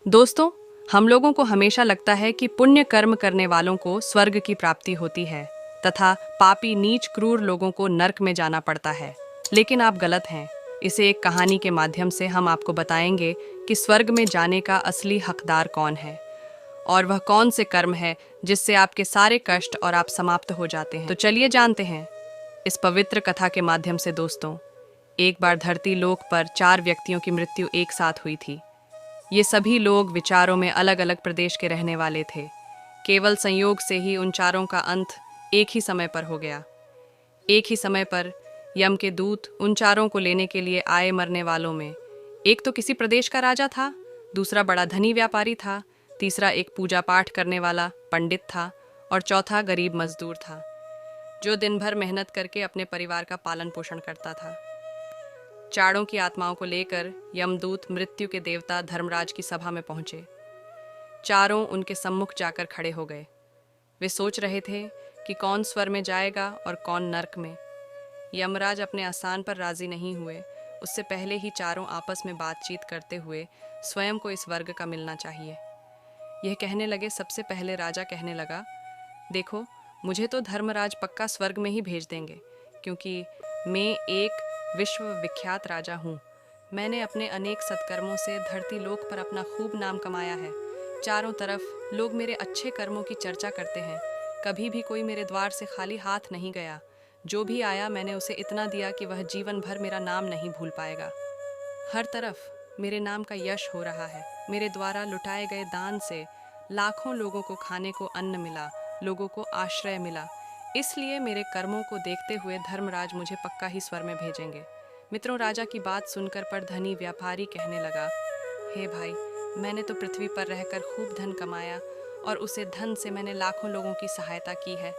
दोस्तों, हम लोगों को हमेशा लगता है कि पुण्य कर्म करने वालों को स्वर्ग की प्राप्ति होती है तथा पापी नीच क्रूर लोगों को नरक में जाना पड़ता है। लेकिन आप गलत हैं। इसे एक कहानी के माध्यम से हम आपको बताएंगे कि स्वर्ग में जाने का असली हकदार कौन है और वह कौन से कर्म है जिससे आपके सारे कष्ट और आप समाप्त हो जाते हैं। तो चलिए जानते हैं इस पवित्र कथा के माध्यम से। दोस्तों, एक बार धरती लोक पर 4 व्यक्तियों की मृत्यु एक साथ हुई थी। ये सभी लोग विचारों में अलग अलग प्रदेश के रहने वाले थे। केवल संयोग से ही उन चारों का अंत एक ही समय पर हो गया। एक ही समय पर यम के दूत उन चारों को लेने के लिए आए। मरने वालों में एक तो किसी प्रदेश का राजा था, दूसरा बड़ा धनी व्यापारी था, तीसरा एक पूजा पाठ करने वाला पंडित था और चौथा गरीब मजदूर था जो दिन भर मेहनत करके अपने परिवार का पालन पोषण करता था। चारों की आत्माओं को लेकर यमदूत मृत्यु के देवता धर्मराज की सभा में पहुंचे। चारों उनके सम्मुख जाकर खड़े हो गए। वे सोच रहे थे कि कौन स्वर्ग में जाएगा और कौन नरक में। यमराज अपने आसान पर राजी नहीं हुए। उससे पहले ही चारों आपस में बातचीत करते हुए स्वयं को इस वर्ग का मिलना चाहिए। यह कहने लगे। सबसे पहले राजा कहने लगा, देखो, मुझे तो धर्मराज पक्का स्वर्ग में ही भेज देंगे, क्योंकि मैं एक विश्व विख्यात राजा हूँ। मैंने अपने अनेक सत्कर्मों से धरती लोक पर अपना खूब नाम कमाया है। चारों तरफ लोग मेरे अच्छे कर्मों की चर्चा करते हैं। कभी भी कोई मेरे द्वार से खाली हाथ नहीं गया। जो भी आया मैंने उसे इतना दिया कि वह जीवन भर मेरा नाम नहीं भूल पाएगा। हर तरफ मेरे नाम का यश हो रहा है। मेरे द्वारा लुटाए गए दान से लाखों लोगों को खाने को अन्न मिला, लोगों को आश्रय मिला। इसलिए मेरे कर्मों को देखते हुए धर्मराज मुझे पक्का ही स्वर्ग में भेजेंगे। मित्रों, राजा की बात सुनकर पर धनी व्यापारी कहने लगा, हे भाई, मैंने तो पृथ्वी पर रहकर खूब धन कमाया और उसे धन से मैंने लाखों लोगों की सहायता की है।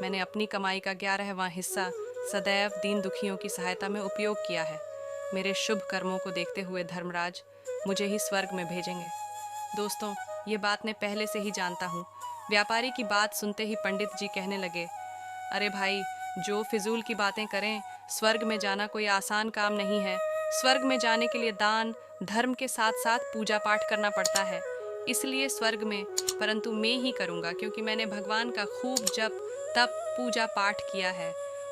मैंने अपनी कमाई का 11वां हिस्सा सदैव दीन दुखियों की सहायता में उपयोग किया है। मेरे शुभ कर्मों को देखते हुए धर्मराज मुझे ही स्वर्ग में भेजेंगे। दोस्तों, ये बात मैं पहले से ही जानता हूँ। व्यापारी की बात सुनते ही पंडित जी कहने लगे, अरे भाई, जो फिजूल की बातें करें, स्वर्ग में जाना कोई आसान काम नहीं है। स्वर्ग में जाने के लिए दान धर्म के साथ साथ पूजा पाठ करना पड़ता है। इसलिए स्वर्ग में परंतु मैं ही करूँगा, क्योंकि मैंने भगवान का खूब जप तप पूजा पाठ किया है।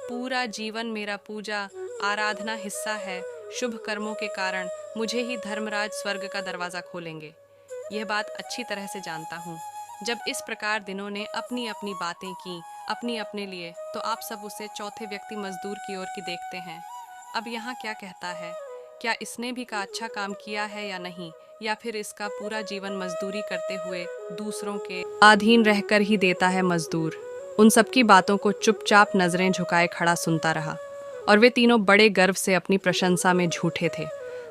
पूरा जीवन मेरा पूजा आराधना हिस्सा है। शुभ कर्मों के कारण मुझे ही धर्मराज स्वर्ग का दरवाज़ा खोलेंगे। यह बात अच्छी तरह से जानता हूँ। जब इस प्रकार दिनों ने अपनी अपनी बातें की अपनी अपने लिए, तो आप सब उसे चौथे व्यक्ति मजदूर की ओर की देखते हैं। अब यहाँ क्या कहता है? क्या इसने भी का अच्छा काम किया है या नहीं, या फिर इसका पूरा जीवन मजदूरी करते हुए दूसरों के अधीन रहकर ही देता है मजदूर? उन सबकी बातों को चुपचाप नजरें झुकाए खड़ा सुनता रहा और वे तीनों बड़े गर्व से अपनी प्रशंसा में झूठे थे।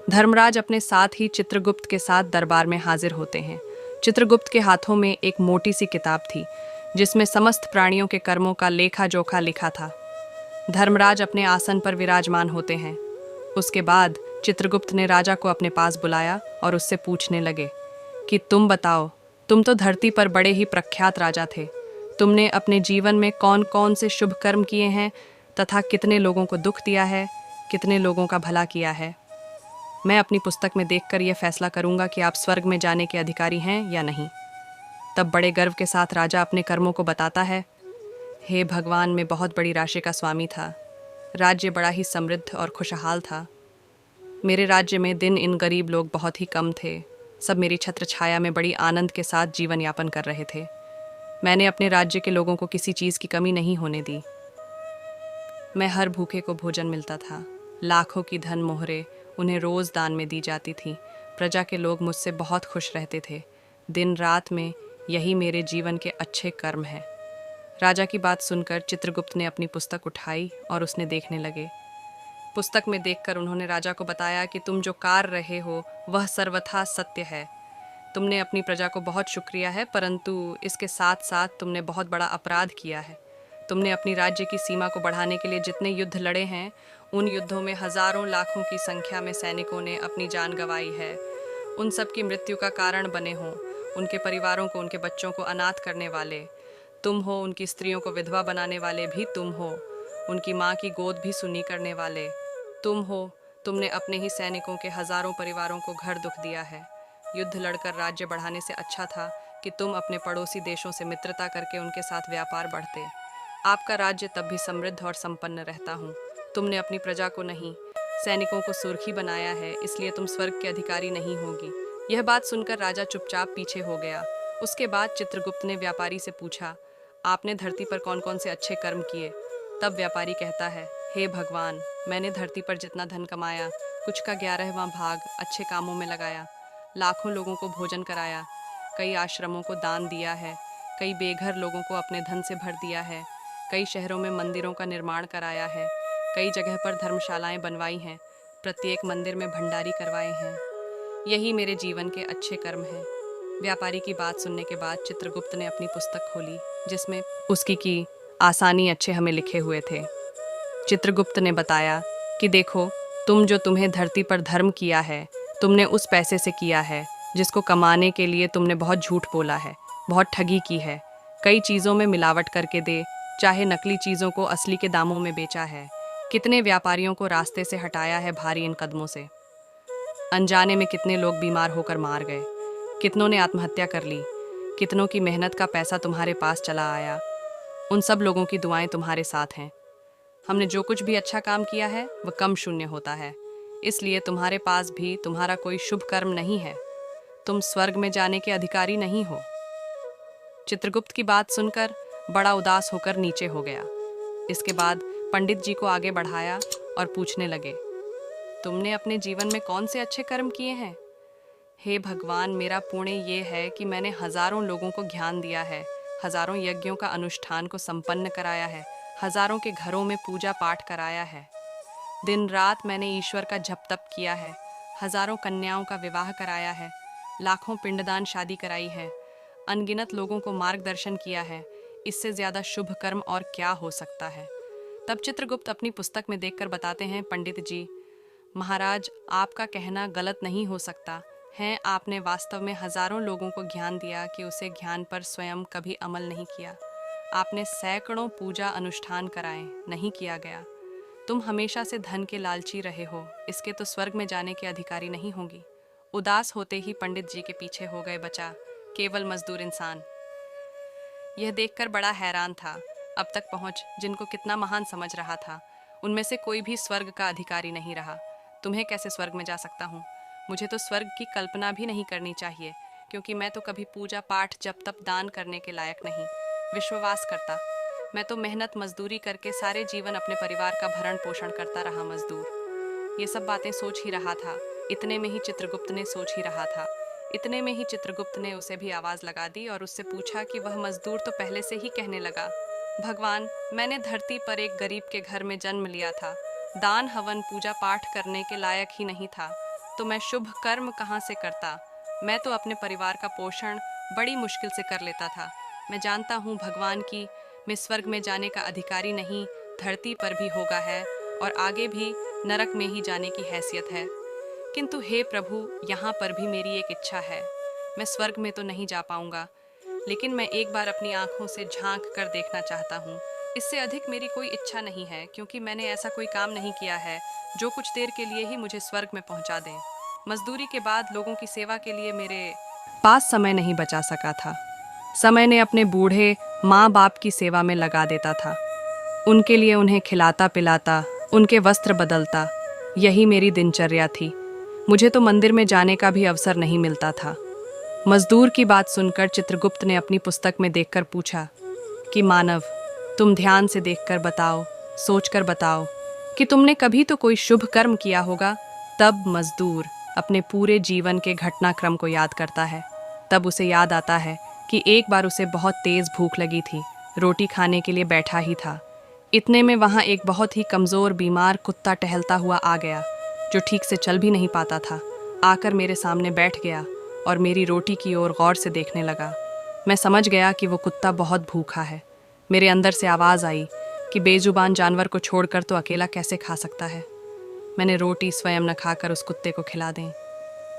धर्मराज अपने साथ ही चित्रगुप्त के साथ दरबार में हाजिर होते हैं। चित्रगुप्त के हाथों में एक मोटी सी किताब थी जिसमें समस्त प्राणियों के कर्मों का लेखा जोखा लिखा था। धर्मराज अपने आसन पर विराजमान होते हैं। उसके बाद चित्रगुप्त ने राजा को अपने पास बुलाया और उससे पूछने लगे कि तुम बताओ, तुम तो धरती पर बड़े ही प्रख्यात राजा थे। तुमने अपने जीवन में कौन कौन से शुभ कर्म किए हैं तथा कितने लोगों को दुख दिया है, कितने लोगों का भला किया है? मैं अपनी पुस्तक में देखकर यह फैसला करूंगा कि आप स्वर्ग में जाने के अधिकारी हैं या नहीं। तब बड़े गर्व के साथ राजा अपने कर्मों को बताता है। हे भगवान, मैं बहुत बड़ी राशि का स्वामी था। राज्य बड़ा ही समृद्ध और खुशहाल था। मेरे राज्य में दिन इन गरीब लोग बहुत ही कम थे। सब मेरी छत्र छाया में बड़ी आनंद के साथ जीवन यापन कर रहे थे। मैंने अपने राज्य के लोगों को किसी चीज़ की कमी नहीं होने दी। मैं हर भूखे को भोजन मिलता था। लाखों की धन मोहरे उन्हें रोज़ दान में दी जाती थी। प्रजा के लोग मुझसे बहुत खुश रहते थे। दिन रात में यही मेरे जीवन के अच्छे कर्म हैं। राजा की बात सुनकर चित्रगुप्त ने अपनी पुस्तक उठाई और उसने देखने लगे। पुस्तक में देखकर उन्होंने राजा को बताया कि तुम जो कर रहे हो वह सर्वथा सत्य है। तुमने अपनी प्रजा को बहुत शुक्रिया है, परंतु इसके साथ साथ तुमने बहुत बड़ा अपराध किया है। तुमने अपनी राज्य की सीमा को बढ़ाने के लिए जितने युद्ध लड़े हैं, उन युद्धों में हजारों लाखों की संख्या में सैनिकों ने अपनी जान गंवाई है। उन सब की मृत्यु का कारण बने हों। उनके परिवारों को, उनके बच्चों को अनाथ करने वाले तुम हो। उनकी स्त्रियों को विधवा बनाने वाले भी तुम हो। उनकी माँ की गोद भी सुनी करने वाले तुम हो। तुमने अपने ही सैनिकों के हजारों परिवारों को घर दुख दिया है। युद्ध लड़कर राज्य बढ़ाने से अच्छा था कि तुम अपने पड़ोसी देशों से मित्रता करके उनके साथ व्यापार बढ़ते। आपका राज्य तब भी समृद्ध और संपन्न रहता हूँ। तुमने अपनी प्रजा को नहीं, सैनिकों को सुर्खी बनाया है, इसलिए तुम स्वर्ग के अधिकारी नहीं होगी। यह बात सुनकर राजा चुपचाप पीछे हो गया। उसके बाद चित्रगुप्त ने व्यापारी से पूछा, आपने धरती पर कौन कौन से अच्छे कर्म किए? तब व्यापारी कहता है, हे भगवान, मैंने धरती पर जितना धन कमाया, कुछ का 11वां भाग अच्छे कामों में लगाया। लाखों लोगों को भोजन कराया, कई आश्रमों को दान दिया है, कई बेघर लोगों को अपने धन से भर दिया है, कई शहरों में मंदिरों का निर्माण कराया है, कई जगह पर धर्मशालाएं बनवाई हैं, प्रत्येक मंदिर में भंडारी करवाए हैं। यही मेरे जीवन के अच्छे कर्म हैं। व्यापारी की बात सुनने के बाद चित्रगुप्त ने अपनी पुस्तक खोली, जिसमें उसकी की आसानी अच्छे हमें लिखे हुए थे। चित्रगुप्त ने बताया कि देखो, तुम्हें धरती पर धर्म किया है, तुमने उस पैसे से किया है जिसको कमाने के लिए तुमने बहुत झूठ बोला है, बहुत ठगी की है, कई चीज़ों में मिलावट करके दे, चाहे नकली चीज़ों को असली के दामों में बेचा है। कितने व्यापारियों को रास्ते से हटाया है भारी इन कदमों से। अनजाने में कितने लोग बीमार होकर मार गए, कितनों ने आत्महत्या कर ली, कितनों की मेहनत का पैसा तुम्हारे पास चला आया। उन सब लोगों की दुआएं तुम्हारे साथ हैं। हमने जो कुछ भी अच्छा काम किया है वह कम शून्य होता है, इसलिए तुम्हारे पास भी तुम्हारा कोई शुभ कर्म नहीं है। तुम स्वर्ग में जाने के अधिकारी नहीं हो। चित्रगुप्त की बात सुनकर बड़ा उदास होकर नीचे हो गया। इसके बाद पंडित जी को आगे बढ़ाया और पूछने लगे, तुमने अपने जीवन में कौन से अच्छे कर्म किए हैं? हे भगवान, मेरा पुण्य ये है कि मैंने हजारों लोगों को ज्ञान दिया है, हजारों यज्ञों का अनुष्ठान को संपन्न कराया है, हजारों के घरों में पूजा पाठ कराया है, दिन रात मैंने ईश्वर का जप तप किया है, हजारों कन्याओं का विवाह कराया है, लाखों पिंडदान शादी कराई है, अनगिनत लोगों को मार्गदर्शन किया है। इससे ज्यादा शुभ कर्म और क्या हो सकता है? तब चित्रगुप्त अपनी पुस्तक में देखकर बताते हैं, पंडित जी महाराज, आपका कहना गलत नहीं हो सकता है। आपने वास्तव में हजारों लोगों को ज्ञान दिया कि उसे ज्ञान पर स्वयं कभी अमल नहीं किया। आपने सैकड़ों पूजा अनुष्ठान कराए, नहीं किया गया। तुम हमेशा से धन के लालची रहे हो, इसके तो स्वर्ग में जाने के अधिकारी नहीं होंगी। उदास होते ही पंडित जी के पीछे हो गए बचा केवल मजदूर इंसान। यह देखकर बड़ा हैरान था। अब तक पहुंच जिनको कितना महान समझ रहा था, उनमें से कोई भी स्वर्ग का अधिकारी नहीं रहा। तुम्हें कैसे स्वर्ग में जा सकता हूँ? मुझे तो स्वर्ग की कल्पना भी नहीं करनी चाहिए, क्योंकि मैं तो कभी पूजा पाठ जप तप दान करने के लायक नहीं। विश्वास करता, मैं तो मेहनत मजदूरी करके सारे जीवन अपने परिवार का भरण पोषण करता रहा मजदूर। ये सब बातें सोच ही रहा था, इतने में ही चित्रगुप्त ने सोच ही रहा था। इतने में ही चित्रगुप्त ने उसे भी आवाज़ लगा दी और उससे पूछा कि वह मजदूर तो पहले से ही कहने लगा, भगवान, मैंने धरती पर एक गरीब के घर में जन्म लिया था, दान हवन पूजा पाठ करने के लायक ही नहीं था, तो मैं शुभ कर्म कहाँ से करता? मैं तो अपने परिवार का पोषण बड़ी मुश्किल से कर लेता था। मैं जानता हूँ भगवान की मैं स्वर्ग में जाने का अधिकारी नहीं, धरती पर भी होगा है और आगे भी नरक में ही जाने की हैसियत है। किंतु हे प्रभु, यहाँ पर भी मेरी एक इच्छा है। मैं स्वर्ग में तो नहीं जा पाऊंगा, लेकिन मैं एक बार अपनी आंखों से झांक कर देखना चाहता हूँ। इससे अधिक मेरी कोई इच्छा नहीं है, क्योंकि मैंने ऐसा कोई काम नहीं किया है जो कुछ देर के लिए ही मुझे स्वर्ग में पहुँचा दे। मजदूरी के बाद लोगों की सेवा के लिए मेरे पास समय नहीं बचा सका था। समय ने अपने बूढ़े माँ बाप की सेवा में लगा देता था। उनके लिए उन्हें खिलाता पिलाता, उनके वस्त्र बदलता, यही मेरी दिनचर्या थी। मुझे तो मंदिर में जाने का भी अवसर नहीं मिलता था। मजदूर की बात सुनकर चित्रगुप्त ने अपनी पुस्तक में देखकर पूछा कि मानव, तुम ध्यान से देखकर बताओ, सोचकर बताओ कि तुमने कभी तो कोई शुभ कर्म किया होगा। तब मजदूर अपने पूरे जीवन के घटनाक्रम को याद करता है। तब उसे याद आता है कि एक बार उसे बहुत तेज भूख लगी थी, रोटी खाने के लिए बैठा ही था। इतने में वहाँ एक बहुत ही कमज़ोर बीमार कुत्ता टहलता हुआ आ गया, जो ठीक से चल भी नहीं पाता था। आकर मेरे सामने बैठ गया और मेरी रोटी की ओर गौर से देखने लगा। मैं समझ गया कि वो कुत्ता बहुत भूखा है। मेरे अंदर से आवाज़ आई कि बेजुबान जानवर को छोड़कर तो अकेला कैसे खा सकता है। मैंने रोटी स्वयं न खाकर उस कुत्ते को खिला दें।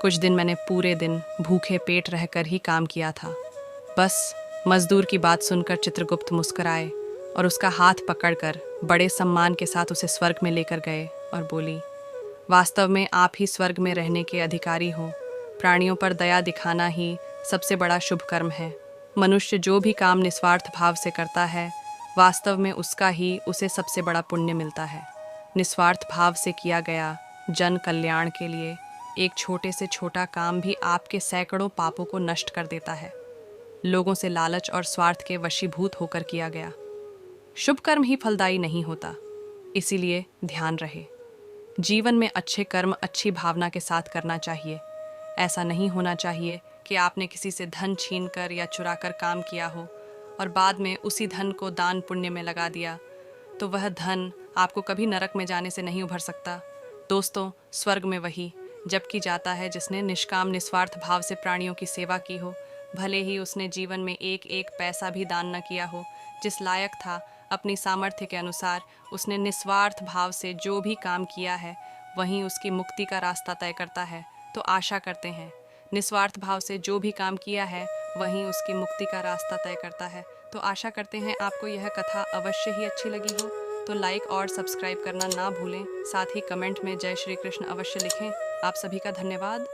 कुछ दिन मैंने पूरे दिन भूखे पेट रहकर ही काम किया था। बस मजदूर की बात सुनकर चित्रगुप्त मुस्कुराए और उसका हाथ पकड़कर बड़े सम्मान के साथ उसे स्वर्ग में लेकर गए और बोली, वास्तव में आप ही स्वर्ग में रहने के अधिकारी हो। प्राणियों पर दया दिखाना ही सबसे बड़ा शुभ कर्म है। मनुष्य जो भी काम निस्वार्थ भाव से करता है, वास्तव में उसका ही उसे सबसे बड़ा पुण्य मिलता है। निस्वार्थ भाव से किया गया जन कल्याण के लिए एक छोटे से छोटा काम भी आपके सैकड़ों पापों को नष्ट कर देता है। लोगों से लालच और स्वार्थ के वशीभूत होकर किया गया शुभ कर्म ही फलदायी नहीं होता। इसीलिए ध्यान रहे, जीवन में अच्छे कर्म अच्छी भावना के साथ करना चाहिए। ऐसा नहीं होना चाहिए कि आपने किसी से धन छीन कर या चुरा कर काम किया हो और बाद में उसी धन को दान पुण्य में लगा दिया, तो वह धन आपको कभी नरक में जाने से नहीं उभर सकता। दोस्तों, स्वर्ग में वही जबकि जाता है जिसने निष्काम निस्वार्थ भाव से प्राणियों की सेवा की हो, भले ही उसने जीवन में एक एक पैसा भी दान न किया हो। जिस लायक था, अपनी सामर्थ्य के अनुसार उसने निस्वार्थ भाव से जो भी काम किया है, वहीं उसकी मुक्ति का रास्ता तय करता है। तो आशा करते हैं, निस्वार्थ भाव से जो भी काम किया है वहीं उसकी मुक्ति का रास्ता तय करता है। तो आशा करते हैं आपको यह कथा अवश्य ही अच्छी लगी हो। तो लाइक और सब्सक्राइब करना ना भूलें। साथ ही कमेंट में जय श्री कृष्ण अवश्य लिखें। आप सभी का धन्यवाद।